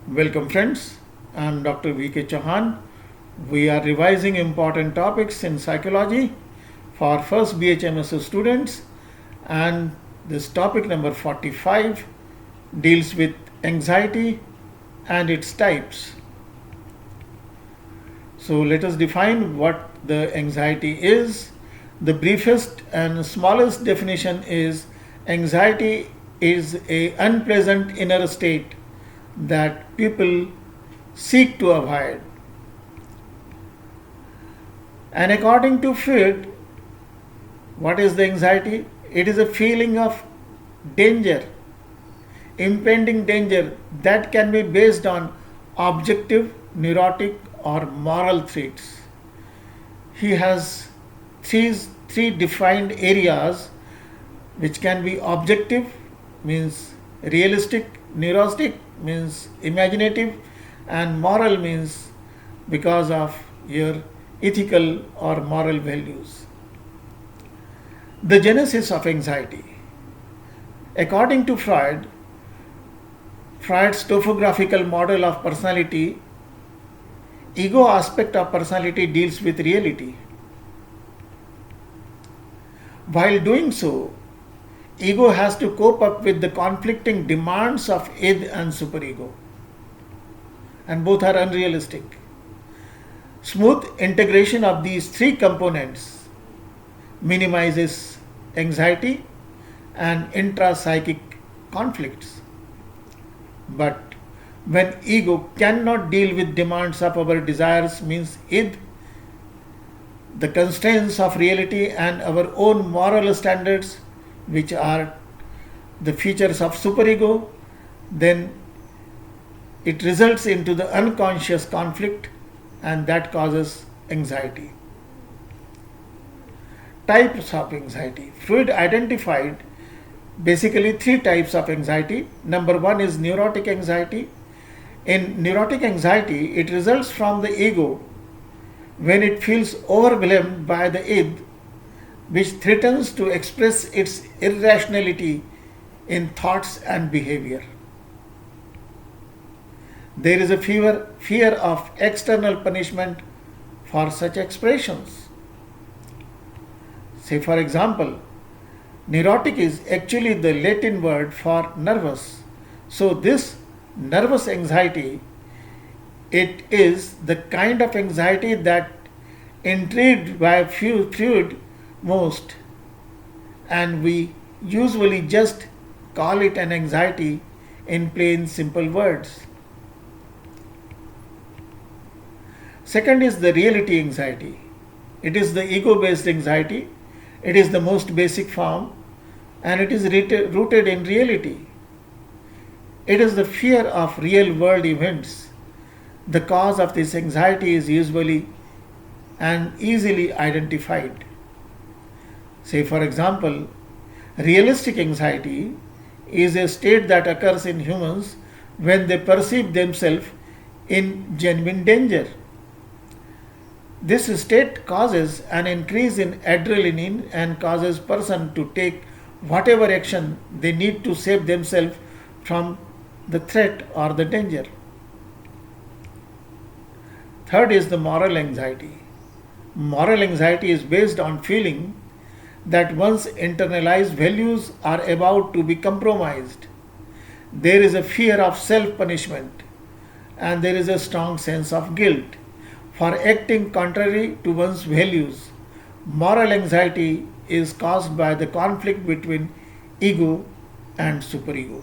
Welcome friends, I am Dr. V.K. Chauhan. We are revising important topics in psychology for first BHMS students, and this topic number 45 deals with anxiety and its types. So let us define what the anxiety is. The briefest and smallest definition is anxiety is a unpleasant inner state that people seek to avoid. And according to Freud, what is the anxiety? It is a feeling of danger, impending danger that can be based on objective, neurotic, or moral threats. He has three defined areas which can be objective, means realistic, neurotic means imaginative, and moral means because of your ethical or moral values. The genesis of anxiety. According to Freud, Freud's topographical model of personality, ego aspect of personality deals with reality. While doing so, ego has to cope up with the conflicting demands of id and superego, and both are unrealistic. Smooth integration of these three components minimizes anxiety and intrapsychic conflicts. But when ego cannot deal with demands of our desires, means id, the constraints of reality and our own moral standards, which are the features of superego, then it results into the unconscious conflict, and that causes anxiety. Types of anxiety. Freud identified basically three types of anxiety. Number one is neurotic anxiety. In neurotic anxiety, it results from the ego when it feels overwhelmed by the id, which threatens to express its irrationality in thoughts and behavior. There is a fear of external punishment for such expressions. Say, for example, neurotic is actually the Latin word for nervous. So, this nervous anxiety, it is the kind of anxiety that intrigued by Freud most, and we usually just call it an anxiety in plain simple words. Second is the reality anxiety. It is the ego based anxiety. It is the most basic form, and it is rooted in reality. It is the fear of real world events. The cause of this anxiety is usually and easily identified. Say, for example, realistic anxiety is a state that occurs in humans when they perceive themselves in genuine danger. This state causes an increase in adrenaline and causes person to take whatever action they need to save themselves from the threat or the danger. Third is the moral anxiety. Moral anxiety is based on feeling that one's internalized values are about to be compromised. There is a fear of self punishment, and there is a strong sense of guilt for acting contrary to one's values. Moral anxiety is caused by the conflict between ego and superego.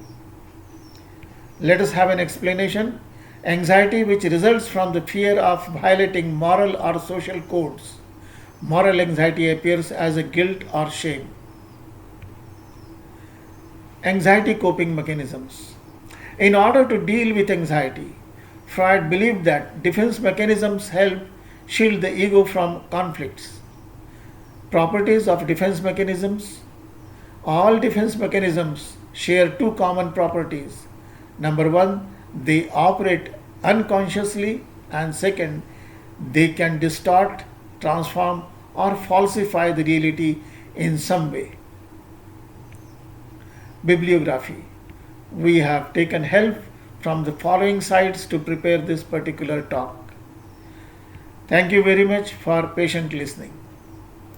Let us have an explanation. Anxiety which results from the fear of violating moral or social codes. Moral anxiety appears as a guilt or shame. Anxiety coping mechanisms. In order to deal with anxiety, Freud believed that defense mechanisms help shield the ego from conflicts. Properties of defense mechanisms. All defense mechanisms share two common properties. Number one, they operate unconsciously, and second, they can distort, transform, or falsify the reality in some way. Bibliography. We have taken help from the following sites to prepare this particular talk. Thank you very much for patient listening.